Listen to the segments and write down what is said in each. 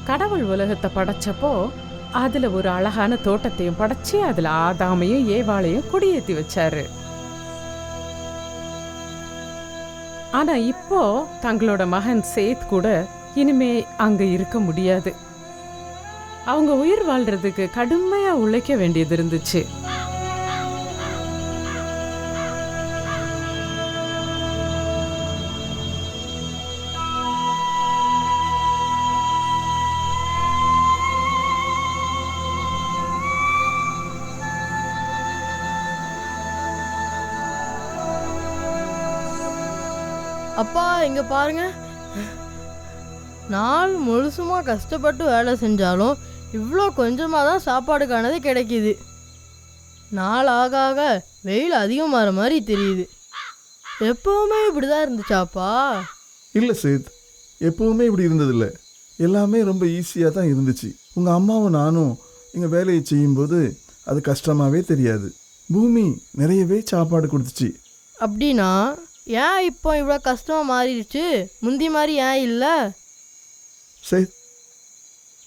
கடவுள் உலகத்தை படைச்சப்போ அதுல ஒரு அழகான தோட்டத்தையும் படைச்சு அதுல ஆதாமையும் ஏவாளையும் குடியேற்றி வச்சாரு. ஆனா இப்போ தங்களோட மகன் சேத் கூட இனிமே அங்க இருக்க முடியாது. அவங்க உயிர் வாழ்றதுக்கு கடுமையா உழைக்க வேண்டியது இருந்துச்சு. அப்பா இங்க பாருங்க, நாள் முழுசுமா கஷ்டப்பட்டு வேலை செஞ்சாலும் இவ்வளோ கொஞ்சமாக தான் சாப்பாடுக்கானது கிடைக்கிது. நாள் ஆக ஆக வெயில் அதிகமாகிற மாதிரி தெரியுது. எப்பவுமே இப்படி தான் இருந்துச்சாப்பா? இல்லை சேத், எப்பவுமே இப்படி இருந்ததில்லை. எல்லாமே ரொம்ப ஈஸியாக தான் இருந்துச்சு. உங்கள் அம்மாவும் நானும் எங்கள் வேலையை செய்யும்போது அது கஷ்டமாகவே தெரியாது. பூமி நிறையவே சாப்பாடு கொடுத்துச்சு. அப்படின்னா ஏன் இப்போ இவ்வளோ கஷ்டமாக மாறிடுச்சு? முந்தி மாதிரி ஏன் இல்லை? சேத்,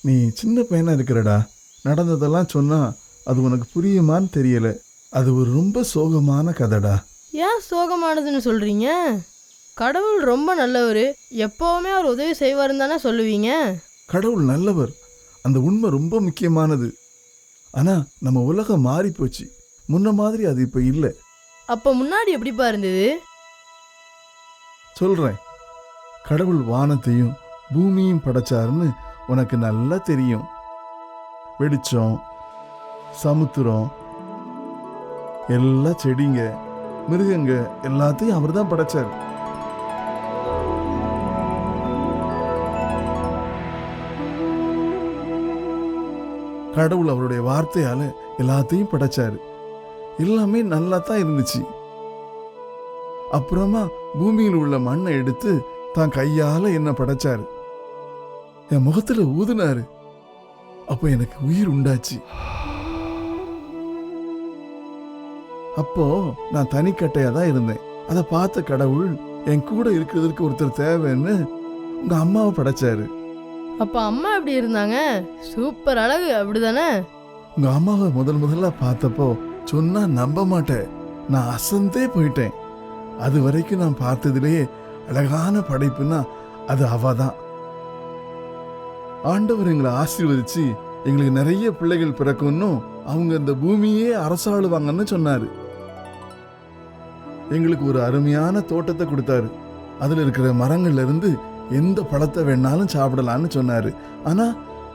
நீ சின்ன பையனாக இருக்கிறடா. நடந்ததெல்லாம் சொன்னால் அது உனக்கு புரியுமான்னு தெரியலை. அது ஒரு ரொம்ப சோகமான கதைடா. ஏன் சோகமானதுன்னு சொல்கிறீங்க? கடவுள் ரொம்ப நல்லவர், எப்போவுமே அவர் உதவி செய்வாருன்னு தானே சொல்லுவீங்க. கடவுள் நல்லவர், அந்த உண்மை ரொம்ப முக்கியமானது. ஆனால் நம்ம உலகம் மாறி போச்சு. முன்ன மாதிரி அது இப்போ இல்லை. அப்போ முன்னாடி எப்படிப்பா இருந்தது? சொல்கிறேன். கடவுள் வானத்தையும் பூமியும் படைச்சாருன்னு உனக்கு நல்லா தெரியும். வெளிச்சம், சமுத்திரம், எல்லா செடிங்க, மிருகங்க எல்லாத்தையும் அவர் தான் படைச்சார். கடவுள் அவருடைய வார்த்தையால எல்லாத்தையும் படைச்சாரு. எல்லாமே நல்லா தான் இருந்துச்சு. அப்புறமா பூமியில் உள்ள மண்ணை எடுத்து தான் கையால என்ன படைச்சாரு. என் முகத்துல ஊதுனாரு. அப்ப எனக்கு உயிர் உண்டாச்சு. அப்போ நான் தனிக்கட்டையா தான் இருந்தேன். அதை பார்த்த கடவுள் என் கூட இருக்கிறதுக்கு ஒருத்தர் தேவைன்னு உங்க அம்மாவை படைச்சாரு. அப்ப அம்மா எப்படி இருந்தாங்க? சூப்பர் அழகு, அப்படிதானே? உங்க அம்மாவை முதல்ல பார்த்தப்போ சொன்னா நம்ப மாட்டேன், நான் அசந்தே போயிட்டேன். அது வரைக்கும் நான் பார்த்ததிலேயே அழகான படைப்புன்னா அது அவதான். ஆண்டவர் எங்களை ஆசீர்வதிச்சு எங்களுக்கு நிறைய பிள்ளைகள் பிறக்கும்னு அவங்க இந்த பூமியே அரசாளுவாங்கன்னு சொன்னாரு. எங்களுக்கு ஒரு அருமையான தோட்டத்தை கொடுத்தாரு. அதுல இருக்கிற மரங்கள்ல இருந்து எந்த பழத்தை வேணாலும் சாப்பிடலான்னு சொன்னாரு. ஆனா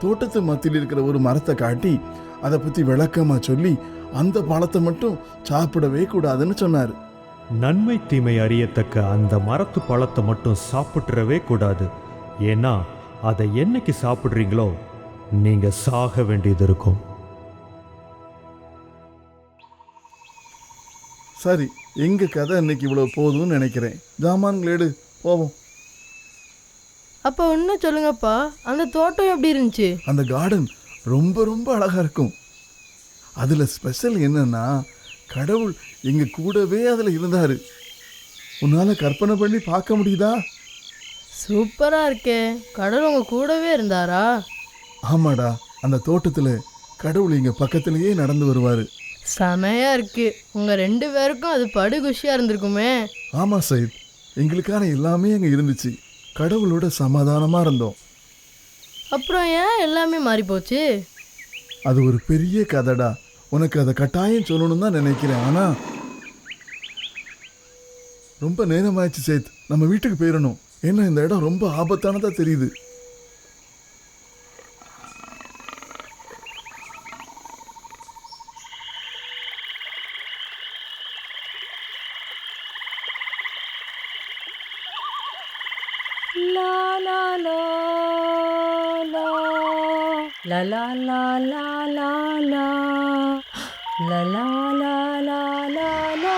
தோட்டத்து மத்தியில் இருக்கிற ஒரு மரத்தை காட்டி அதை பத்தி விளக்கமா சொல்லி அந்த பழத்தை மட்டும் சாப்பிடவே கூடாதுன்னு சொன்னாரு. நன்மை தீமை அறியத்தக்க அந்த மரத்து பழத்தை மட்டும் சாப்பிட்றவே கூடாது. ஏன்னா அதை என்னைக்கு சாப்பிட்றீங்களோ நீங்க சாக வேண்டியது இருக்கும். சரி, எங்க கதை இன்னைக்கு இவ்வளவு போதும்னு நினைக்கிறேன். ஜாமான்களேடு போவோம். அப்ப இன்னும் சொல்லுங்கப்பா, அந்த தோட்டம் எப்படி இருந்துச்சு? அந்த கார்டன் ரொம்ப ரொம்ப அழகா இருக்கும். அதுல ஸ்பெஷல் என்னன்னா கடவுள் எங்க கூடவே அதுல இருந்தாரு. உன்னால கற்பனை பண்ணி பார்க்க முடியுதா? சூப்பரா இருக்கே, கடவுள் உங்க கூடவே இருந்தாரா? ஆமாடா, அந்த தோட்டத்துல கடவுள் எங்க பக்கத்திலேயே நடந்து வருவாரு. செமையா இருக்கு. உங்க 2 பேருக்கும் அது படு குஷியா இருந்திருக்குமே. ஆமா சைத், எங்களுக்கான எல்லாமே அங்க இருந்துச்சு. கடவுளோட சமாதானமா இருந்தோம். அப்புறம் ஏன் எல்லாமே மாறி போச்சு? அது ஒரு பெரிய கதைடா. உனக்கு அதை கட்டாயம் சொல்லணும்னு தான் நினைக்கிறேன். ஆனா ரொம்ப நேரமாயிடுச்சு சேத், நம்ம வீட்டுக்கு போயிடணும். ஏன்னா இந்த இடம் ரொம்ப ஆபத்தானதா தெரியுது. லா லா லா லா லா லா லா லா லா லா லா லா லா லா லா லா.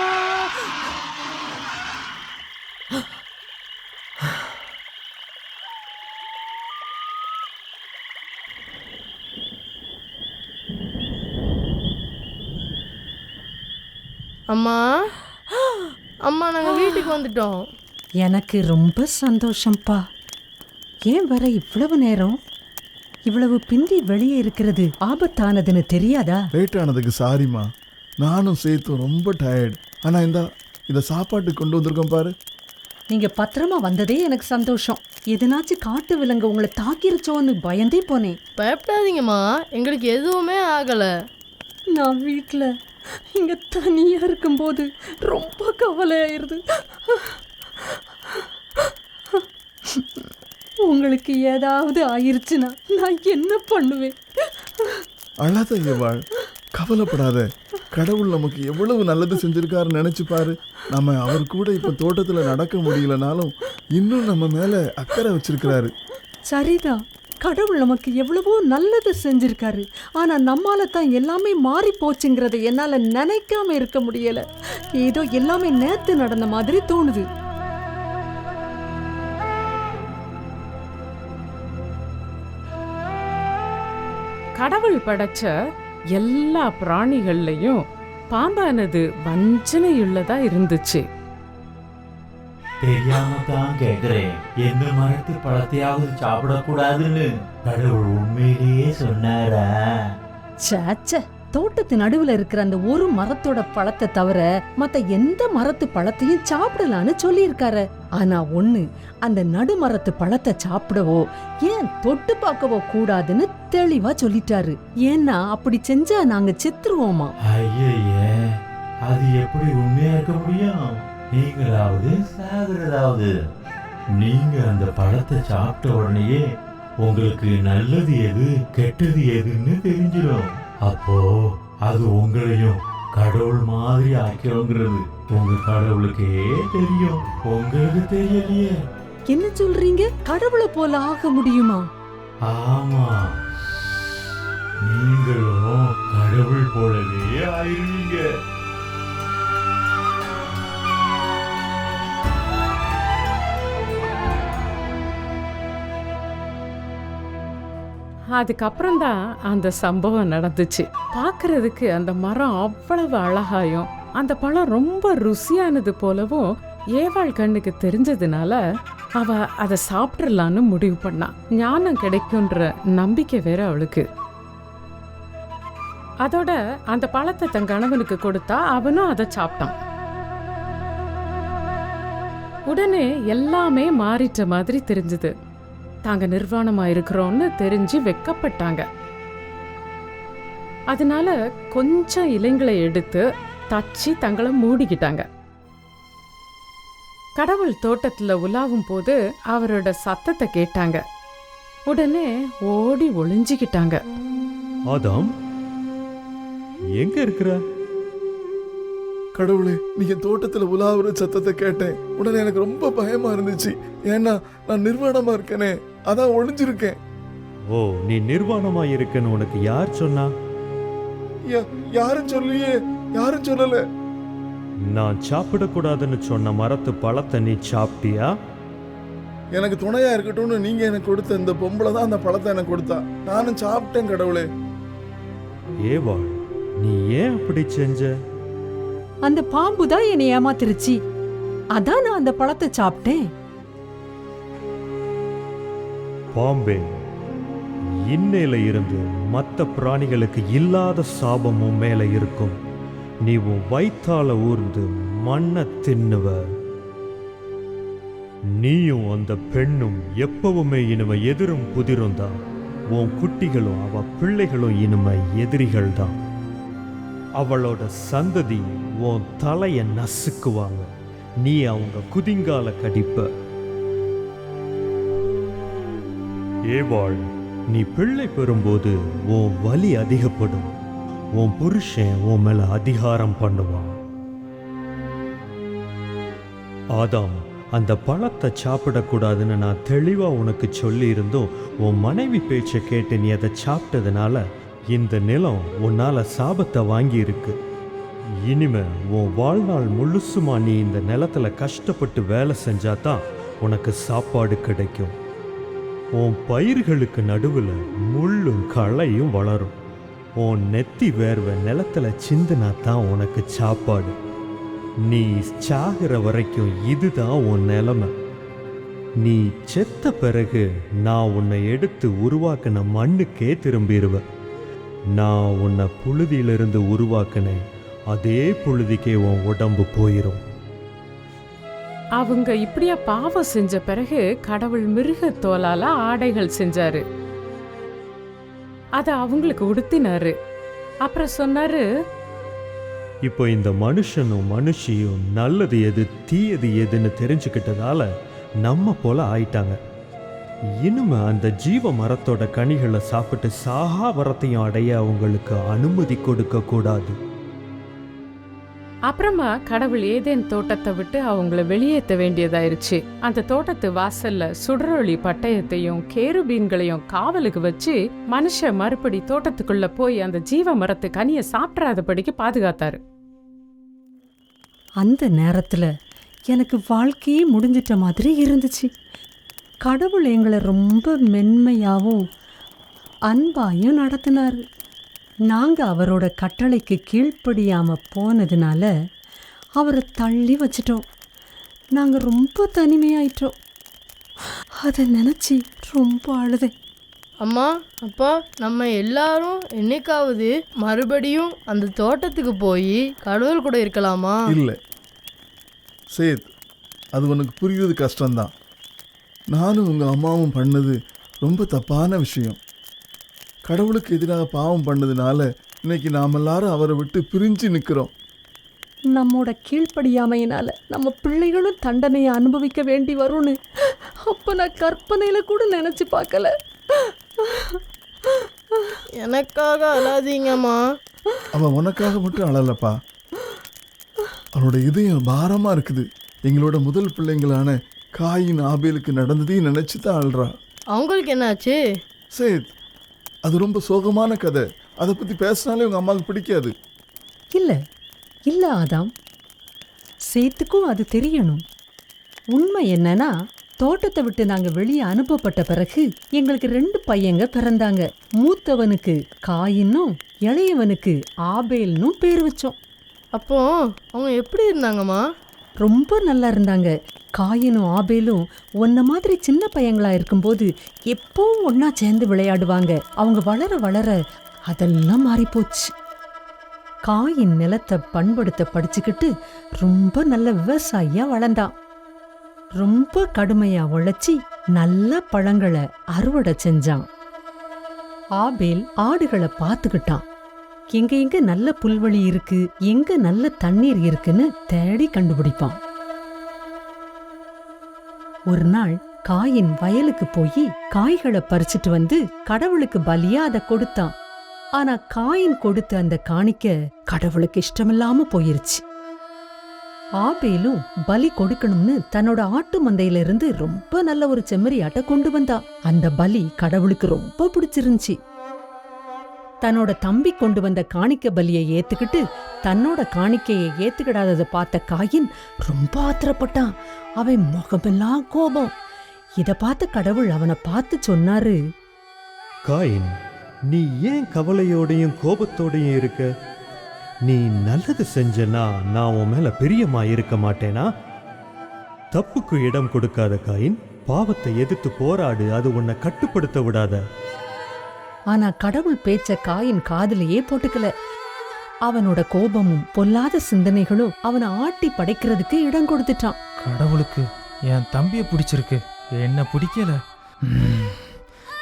அம்மா, அம்மா நாங்கள் வீட்டுக்கு வந்துட்டோம். எனக்கு ரொம்ப சந்தோஷம்ப்பா. ஏன் வர இவ்வளவு நேரம்? இவ்வளவு பிந்தி வெளியே இருக்கிறது ஆபத்தானதுன்னு தெரியாதா? லேட் ஆனதுக்கு சாரிம்மா. நானும் சேத்தும் ரொம்ப டயர்ட். ஆனால் இதை சாப்பாட்டுக்கு கொண்டு வந்திருக்கோம் பாரு. நீங்க பத்திரமா வந்ததே எனக்கு சந்தோஷம். எதனாச்சும் காட்டு விலங்கு உங்களை தாக்கிருச்சோன்னு பயந்தே போனேன். பயப்படாதீங்கம்மா, எங்களுக்கு எதுவுமே ஆகலை. நான் வீட்டில் இங்கே தனியாக இருக்கும்போது ரொம்ப கவலையாயிருது. உங்களுக்கு ஏதாவது ஆயிருச்சுன்னா நான் என்ன பண்ணுவேன்? அழாத ஏவாள், கவலைப்படாத. கடவுள் நமக்கு எவ்வளவு நல்லது செஞ்சிருக்காருன்னு நினைச்சு பாரு. நம்ம அவர் கூட இப்போ தோட்டத்தில் நடக்க முடியலனாலும் இன்னும் நம்ம மேலே அக்கறை வச்சிருக்கிறாரு. சரிதான், கடவுள் நமக்கு எவ்வளவோ நல்லது செஞ்சிருக்காரு. ஆனா நம்மால தான் எல்லாமே மாறி போச்சுங்கிறத என்னால நினைக்காம இருக்க முடியல. ஏதோ எல்லாமே நேத்து நடந்த மாதிரி தோணுது. கடவுள் படைச்ச எல்லா பிராணிகள்லையும் பாம்பானது வஞ்சனையுள்ளதா இருந்துச்சு. தெரியாம தான் கேக்குறேன், எந்த மரத்து பழத்தையாவது சாப்பிடக்கூடாதுன்னு கடவுள் உண்மையிலேயே சொன்னாரா? சேச்ச, தோட்டத்து நடுவுல இருக்கிற அந்த ஒரு மரத்தோட பழத்தை தவிர மத்த எந்த மரத்து பழத்தையும் சாப்பிடலான்னு சொல்லியிருக்காரு. ஆனா ஒண்ணு, அந்த நடுமரத்து பழத்தை சாப்பிடவோ ஏன் தொட்டு பார்க்கவோ கூடாதுன்னு தெளிவா சொல்லிட்டாரு. ஏன்னா அப்படி செஞ்சா நாங்க செத்துருவோமா. ஐயே, அது எப்படி உண்மையா இருக்க முடியும்? நீங்களாவது சாகுறதாவது. நீங்க அந்த பழத்தை சாப்பிட்ட உடனேயே உங்களுக்கு நல்லது எது கெட்டது எதுன்னு தெரிஞ்சிடும். அப்போ அது உங்களையும் கடவுள் மாதிரி ஆக்கிறோங்கிறது உங்க கடவுளுக்கே தெரியும், உங்களுக்கு தெரியலையே. என்ன சொல்றீங்க? கடவுளை போல ஆக முடியுமா? ஆமா, நீங்களும் கடவுள் போலவே ஆயிருவீங்க. அதுக்கப்புறம் தான் அந்த சம்பவம் நடந்துச்சு. பார்க்கறதுக்கு அந்த மரம் அவ்வளவு அழகாயும் அந்த பழம் ரொம்ப ருசியானது போலவும் ஏவாள் கண்ணுக்கு தெரிஞ்சதுனால அவ அதை சாப்பிட்றலான்னு முடிவு பண்ணான். ஞானம் கிடைக்கும்ன்ற நம்பிக்கை வேற அவளுக்கு. அதோட அந்த பழத்தை தன் கணவனுக்கு கொடுத்தா அவனும் அதை சாப்பிட்டான். உடனே எல்லாமே மாறிட்ட மாதிரி தெரிஞ்சது. தாங்க நிர்வாணமா இருக்கிறோம்னு தெரிஞ்சு வெக்கப்பட்டாங்க. அதனால கொஞ்சம் இலைங்களை எடுத்து தச்சு தங்களை மூடிக்கிட்டாங்க. கடவுள் தோட்டத்துல உலாவும் போது அவரோட சத்தத்தை கேட்டாங்க. உடனே ஓடி ஒளிஞ்சுக்கிட்டாங்க. ஆதாம், எங்க இருக்கிற? கடவுளே, நீங்க தோட்டத்தில் உலாவுற சத்தத்தை கேட்டேன். உடனே எனக்கு ரொம்ப பயமா இருந்துச்சு. ஏன்னா நான் நிர்வாணமா இருக்கனே, அதான் ஒளிஞ்சிருக்கேன். ஓ, நீ நிர்வாணமா இருக்கன்னு உனக்கு யார் சொன்னா? யாரும் சொல்லியே, யாரும் சொல்லல. நான் சாப்பிடக்கூடாதுன்னு சொன்ன மரத்து பழத்தை நீ சாப்பிட்டியா? எனக்கு துணையா இருக்கட்டும்னு நீங்க எனக்கு கொடுத்த இந்த பொம்பளை தான் அந்த பழத்தை எனக்கு கொடுத்தா. நானும் சாப்பிட்டேன் கடவுளே. ஏவாள், நீ ஏன் அப்படி செஞ்ச? அந்த பாம்பு தான் என்னை ஏமாத்திருச்சு. அதான் நான் அந்த பழத்தை சாப்பிட்டேன். பாம்பே, இன்னையில இருந்து மற்ற பிராணிகளுக்கு இல்லாத சாபமும் மேல இருக்கும். நீ உன் வயிற்றால ஊர்ந்து மண்ணை தின்னுவ. நீயும் அந்த பெண்ணும் எப்பவுமே இனிமே எதிரும் புதிரும் தான். உன் குட்டிகளும் அவ பிள்ளைகளும் இனிமே எதிரிகள் தான். அவளோட சந்ததி உன் தலைய நசுக்குவாங்க. நீ அவங்க குதிங்கால கடிப்ப. ஏவாள், நீ பிள்ளை பெறும்போது உன் வலி அதிகப்படும். உன் புருஷன் உன் மேல அதிகாரம் பண்ணுவான். ஆதாம், அந்த பழத்தை சாப்பிடக்கூடாதுன்னு நான் தெளிவா உனக்கு சொல்லி இருந்தும் உன் மனைவி பேச்சை கேட்டு நீ அதை சாப்பிட்டதுனால இந்த நிலம் உன்னால சாபத்தை வாங்கி இருக்கு. இனிமே உன் வாழ்நாள் முழுசுமா நீ இந்த நிலத்துல கஷ்டப்பட்டு வேலை செஞ்சாதான் உனக்கு சாப்பாடு கிடைக்கும். உன் பயிர்களுக்கு நடுவில் முள்ளும் களையும் வளரும். உன் நெத்தி வேர்வை நிலத்துல சிந்தினா தான் உனக்கு சாப்பாடு. நீ சாகிற வரைக்கும் இதுதான் உன் நிலைமை. நீ செத்த பிறகு நான் உன்னை எடுத்து உருவாக்கின மண்ணுக்கே திரும்பிடுவ. நான் உன்னை புழுதியிலிருந்து உருவாக்கினேன், அதே புழுதிக்கே உன் உடம்பு போயிடும். அவங்க இப்படியா பாவம் செஞ்ச பிறகு கடவுள் மிருகத்தோலால ஆடைகள் செஞ்சாரு. அத அவங்களுக்கு உடுத்தினாரு. அப்புறம் சொன்னாரு, இப்போ இந்த மனுஷனும் மனுஷியும் நல்லது எது தீயது எதுன்னு தெரிஞ்சுக்கிட்டதால நம்ம போல ஆயிட்டாங்க. இனிமே அந்த ஜீவ மரத்தோட கனிகளை சாப்பிட்டு சாகா வரத்தையும் அடைய அவங்களுக்கு அனுமதி கொடுக்க கூடாது. அப்புறமா கடவுள் ஏதேன் தோட்டத்தை விட்டு அவங்கள வெளியேற்ற வேண்டியதாயிருச்சு. அந்த தோட்டத்து வாசல்ல சுடரொளி பட்டயத்தையும் கேருபீன்களையும் காவலுக்கு வச்சு மனுஷன் மறுபடி தோட்டத்துக்குள்ள போய் அந்த ஜீவ மரத்து கனியை சாப்பிடாதபடிக்கு பாதுகாத்தாரு. அந்த நேரத்துல எனக்கு வாழ்க்கையே முடிஞ்சிட்ட மாதிரி இருந்துச்சு. கடவுள் எங்களை ரொம்ப மென்மையாகவும் அன்பாயும் நடத்தினார். நாங்கள் அவரோட கட்டளைக்கு கீழ்ப்படியாம போனதுனால அவரை தள்ளி வச்சிட்டோம். நாங்கள் ரொம்ப தனிமையாயிட்டோம். அதை நினச்சி ரொம்ப அழுதேன். அம்மா, அப்பா, நம்ம எல்லாரும் என்னைக்காவது மறுபடியும் அந்த தோட்டத்துக்கு போய் கடவுள் கூட இருக்கலாமா? இல்லை சேத், அது உனக்கு புரியுறது கஷ்டம்தான். நானும் உங்கள் அம்மாவும் பண்ணது ரொம்ப தப்பான விஷயம். கடவுளுக்கு எதிராக பாவம் பண்ணதுனால இன்னைக்கு நாம் எல்லாரும் அவரை விட்டு பிரிஞ்சு நிற்கிறோம். நம்மோட கீழ்ப்படியாமையினால நம்ம பிள்ளைகளும் தண்டனையை அனுபவிக்க வேண்டி வரும்னு அப்போ நான் கற்பனையில் கூட நினச்சி பார்க்கல. எனக்காக அழாதீங்கம்மா. அவன் உனக்காக மட்டும் அழலப்பா, அவனோட இதயம் பாரமாக இருக்குது. எங்களோட முதல் பிள்ளைங்களான காயின் ஆபேலுக்கு நடந்ததையும் நினச்சி தான் அழுறா. அவங்களுக்கு என்னாச்சு? சேத், அது ரொம்ப சோகமான கதை. அதை பற்றி பேசினாலே உங்கள் அம்மாவுக்கு பிடிக்காது. இல்லை இல்லை ஆதாம், சேத்துக்கும் அது தெரியணும். உண்மை என்னன்னா, தோட்டத்தை விட்டு நாங்கள் வெளியே அனுப்பப்பட்ட பிறகு எங்களுக்கு 2 பையங்க பிறந்தாங்க. மூத்தவனுக்கு காயின்னும் இளையவனுக்கு ஆபேல்னும் பேர் வச்சோம். அப்போ அவங்க எப்படி இருந்தாங்கம்மா? ரொம்ப நல்லா இருந்தாங்க. காயினும் ஆபேலும் ஒன்ன மாதிரி சின்ன பையங்களா இருக்கும்போது எப்பவும் ஒன்னா சேர்ந்து விளையாடுவாங்க. அவங்க வளர வளர அதெல்லாம் மாறிப்போச்சு. காயின் நிலத்தை பண்படுத்த படிச்சுக்கிட்டு ரொம்ப நல்ல விவசாயியா வளர்ந்தான். ரொம்ப கடுமையா உழைச்சி நல்ல பழங்களை அறுவடை செஞ்சான். ஆபேல் ஆடுகளை பார்த்துக்கிட்டான். எங்க எங்க நல்ல புல்வெளி இருக்கு, எங்க நல்ல தண்ணீர் இருக்குன்னு தேடி கண்டுபிடிப்பான். ஒரு நாள் காயின் வயலுக்கு போய் காய்களை பறிச்சுட்டு வந்து கடவுளுக்கு பலியா அதை கொடுத்தான். ஆனா காயின் கொடுத்த அந்த காணிக்க கடவுளுக்கு இஷ்டமில்லாம போயிருச்சு. ஆபேலும் பலி கொடுக்கணும்னு தன்னோட ஆட்டு மந்தையில இருந்து ரொம்ப நல்ல ஒரு செம்மறியாட்டை கொண்டு வந்தான். அந்த பலி கடவுளுக்கு ரொம்ப பிடிச்சிருந்துச்சு. தன்னோட தம்பி கொண்டு வந்த காணிக்க பலியை ஏத்துக்கிட்டு தன்னோட காணிக்கையை ஏத்துக்கிடாததை பார்த்த காயின் ரொம்ப ஆத்திரப்பட்டான். அவன் முகமெல்லாம் கோபம். இத பார்த்த கடவுள் அவனை பார்த்து சொன்னாரு, காயின், நீ ஏன் கவலையோடையும் கோபத்தோடையும் இருக்க? நீ நல்லது செஞ்சனா நான் உன் மேல பிரியமா இருக்க மாட்டேனா? தப்புக்கு இடம் கொடுக்காத காயின், பாவத்தை எதிர்த்து போராடு, அது உன்னை கட்டுப்படுத்த விடாத. ஆனா கடவுள் பேச்ச காயின் காதுலயே போட்டுக்கல. அவனோட கோபமும் பொல்லாத சிந்தனைகளும் அவனை ஆட்டி படைக்கிறதுக்கு இடம் கொடுத்துட்டான். கடவுளுக்கு என் தம்பிய பிடிச்சிருக்கு, என்ன பிடிக்கல.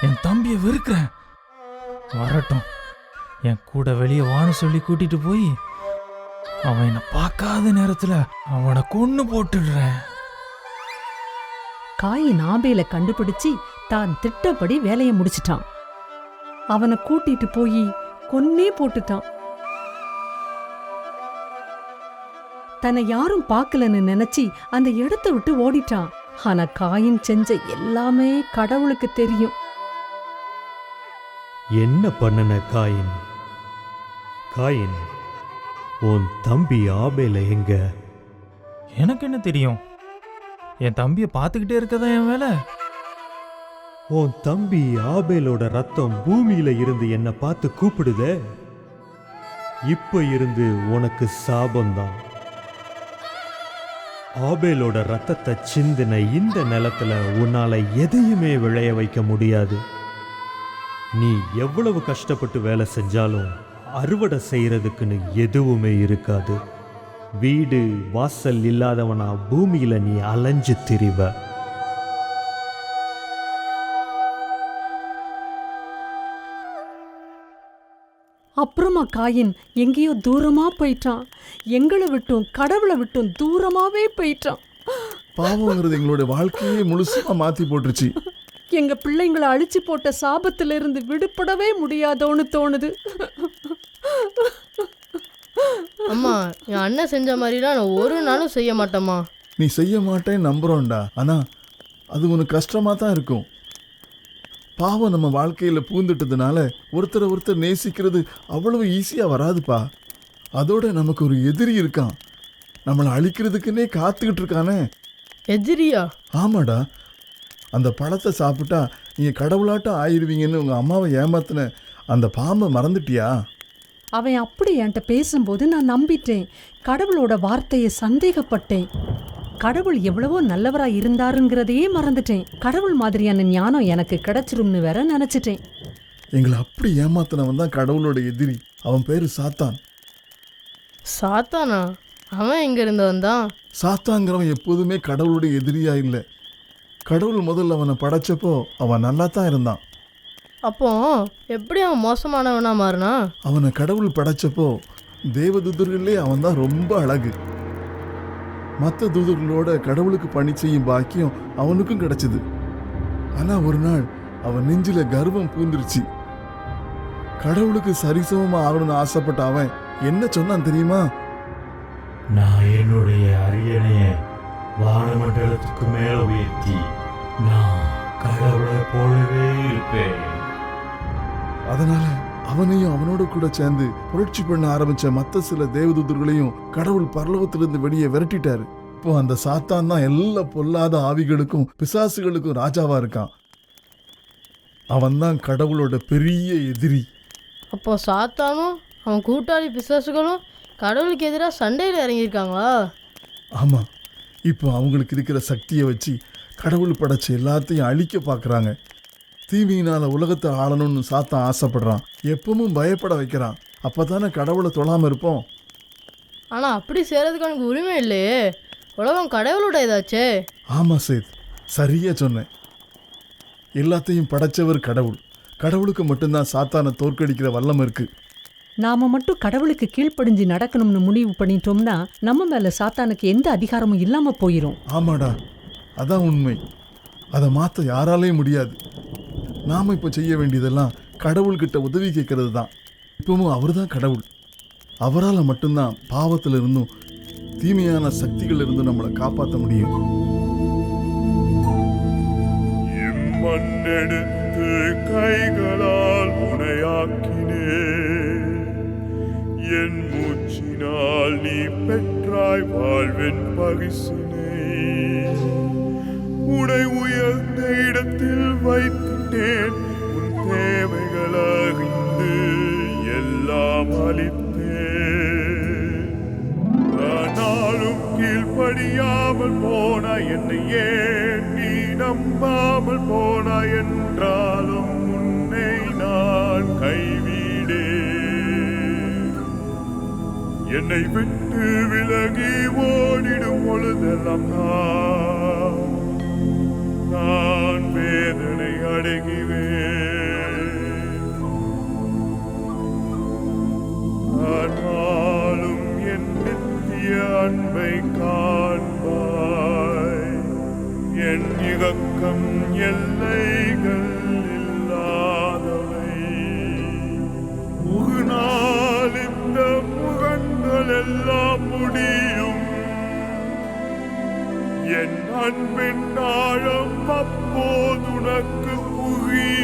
என் தம்பிய வெறுக்கிறேன். வரட்டும், என் கூட வெளியே வான்னு சொல்லி கூட்டிட்டு போய் அவன் என்னை பார்க்காத நேரத்துல அவனை கொன்னு போட்டுடுறேன். காயின் ஆபேலை கண்டுபிடிச்சு தான் திட்டப்படி வேலையை முடிச்சிட்டான். அவனை கூட்டிட்டு போய் கொன்னே போட்டுட்டான். தன்னை யாரும் பார்க்கலன்னு நினைச்சு அந்த இடத்தை விட்டு ஓடிட்டான். ஆனா காயின் செஞ்ச எல்லாமே கடவுளுக்கு தெரியும். என்ன பண்ணன காயின்? காயின், உன் தம்பி ஆபேல எங்க? எனக்கு என்ன தெரியும்? என் தம்பிய பார்த்துக்கிட்டே இருக்கதான் என் வேலை. உன் தம்பி ஆபேலோட ரத்தம் பூமியில இருந்து என்ன பார்த்து கூப்பிடுதே. இப்ப இருந்து உனக்கு சாபம்தான். ஆபேலோட ரத்தத்தை சிந்தின இந்த நிலத்துல உன்னால எதையுமே விளைய வைக்க முடியாது. நீ எவ்வளவு கஷ்டப்பட்டு வேலை செஞ்சாலும் அறுவடை செய்யறதுக்குன்னு எதுவுமே இருக்காது. வீடு வாசல் இல்லாதவனா பூமியில நீ அலைஞ்சு திரிவ. அப்புறமா காயின் எங்கேயோ தூரமா போயிட்டான். எங்களை விட்டும் கடவுளை விட்டும் தூரமாவே போயிட்டான். பாவங்கிறது எங்களுடைய வாழ்க்கையே முழுசுமா மாத்தி போட்டுருச்சு. எங்க பிள்ளைங்களை அழிச்சு போட்ட சாபத்திலிருந்து விடுபடவே முடியாதோன்னு தோணுது. அம்மா, என் அண்ணன் செஞ்ச மாதிரிலாம் நான் ஒரு நாளும் செய்ய மாட்டேம்மா. நீ செய்ய மாட்டேன்னு நம்புறோம்டா, ஆனா அது உனக்கு கஷ்டமா தான் இருக்கும். பாவம் நம்ம வாழ்க்கையில பூந்துட்டதுனால ஒருத்தரை நேசிக்கிறது அவ்வளவு ஈஸியா வராதுப்பா. அதோட நமக்கு ஒரு எதிரி இருக்கான், நம்மளை அழிக்கிறதுக்குன்னே காத்துக்கிட்டு இருக்கானே. எதிரியா? ஆமாடா, அந்த பழத்தை சாப்பிட்டா நீங்க கடவுளாட்டம் ஆயிருவீங்கன்னு உங்க அம்மாவை ஏமாத்தின அந்த பாம்பை மறந்துட்டியா? அவன் அப்படி என்கிட்ட பேசும்போது நான் நம்பிட்டேன். கடவுளோட வார்த்தையை சந்தேகப்பட்டேன். கடவுள் எவ்வளவோ நல்லவரா இருந்தாருங்கிறதையே மறந்துட்டேன். கடவுள் மாதிரியான ஞானம் எனக்கு கிடைச்சிரும்னு வேற நினைச்சிட்டேன். எங்களை அப்படி ஏமாத்தினவன் தான் கடவுளோட எதிரி. அவன் பேரு சாத்தான். சாத்தானா? அவன் எங்க இருந்து வந்தான்? சாத்தாங்கிறவன் எப்போதுமே கடவுளுடைய எதிரியா இல்லை. கடவுள் முதல்ல அவனை படைச்சப்போ அவன் நல்லா தான் இருந்தான். அப்போ எப்படி அவன் மோசமானவனா மாறினா? அவனை கடவுள் படைச்சப்போ தேவதூதர்களே அவன் தான் ரொம்ப அழகு. மற்ற தூதர்களோட கடவுளுக்கு பணி செய்யும் பாக்கியம் அவனுக்கும் கிடைச்சது. ஆனா ஒரு நாள் அவன் நெஞ்சில கர்வம் பூந்துருச்சு. கடவுளுக்கு சரிசமமா ஆகணும்னு ஆசைப்பட்ட அவன் என்ன சொன்னான் தெரியுமா? நான் என்னுடைய அரியணைய வானமண்டலத்துக்கு மேல உயர்த்தி நான் கடவுளை போலவே இருப்பேன். அதனால அவனையும் அவனோட கூட சேர்ந்து புரட்சி பண்ண ஆரம்பிச்ச மற்ற சில தேவதூதர்களையும் கடவுள் பரலோகத்திலிருந்து வெளியே விரட்டிட்டாரு. இப்போ அந்த சாத்தான் தான் எல்லா பொல்லாத ஆவிகளுக்கும் பிசாசுகளுக்கும் ராஜாவா இருக்கான். அவன் தான் கடவுளோட பெரிய எதிரி. அப்போ சாத்தானும் அவன் கூட்டாளி பிசாசுகளும் கடவுளுக்கு எதிராக சண்டையில் இறங்கியிருக்காங்களா? ஆமா, இப்போ அவங்களுக்கு இருக்கிற சக்தியை வச்சு கடவுள் படைச்ச எல்லாத்தையும் அழிக்க பார்க்குறாங்க. தீமையினால உலகத்தை ஆளணும்னு சாத்தான் ஆசைப்படுறான். எப்பவும் பயப்பட வைக்கிறான். அப்பதானே கடவுளை தொழாம இருப்போம். ஆனால் அப்படி செய்கிறதுக்கு எனக்கு உரிமை இல்லையே. உலகம் கடவுளோட ஏதாச்சே. ஆமா சேத், சரியா சொன்னேன். எல்லாத்தையும் படைச்சவர் கடவுள். கடவுளுக்கு மட்டும்தான் சாத்தானை தோற்கடிக்கிற வல்லம் இருக்கு. நாம மட்டும் கடவுளுக்கு கீழ்ப்படிஞ்சு நடக்கணும்னு முடிவு பண்ணிட்டோம்னா நம்ம மேல சாத்தானுக்கு எந்த அதிகாரமும் இல்லாம போயிரும். ஆமாடா, அதான் உண்மை. அதை மாற்ற யாராலையும் முடியாது. நாம இப்போ செய்ய வேண்டியதெல்லாம் கடவுள்கிட்ட உதவி கேட்கறது தான். இப்பவும் அவர் தான் கடவுள். அவரால் மட்டும்தான் பாவத்தில் இருந்தும் தீமையான சக்திகள் இருந்தும் நம்மளை காப்பாற்ற முடியும். மண்ணெடுத்து கைகளால் உனையாக்கினே, என் மூச்சினால் நீ பெற்றாய் வாழ்வின் பரிசினை. உனை உயர்ந்த இடத்தில் வைத்துட்டேன், உன் தேவைகள் அறிந்து எல்லாம் அளித்தேன். ஆனாலும் கீழ்ப்படியாமல் போனாய் என்னை, ஏன் நீ நம்பாமல் போனாய் என்றாலும் உன்னை நான் கைவிடே. என்னை விட்டு விலகி ஓடிடும் பொழுதெல்லாம் நான் வேதனை அடைகிறேன். ஆனாலும் என் நித்திய அன்பை காண்பாய், என் இரக்கம் எல்லைகள் இல்லாதவை. ஒரு நாள் இந்த முகங்கள் எல்லாம் முடியும். என் அன்பின் ஆழம் அப்போது உனக்கு புரியும்.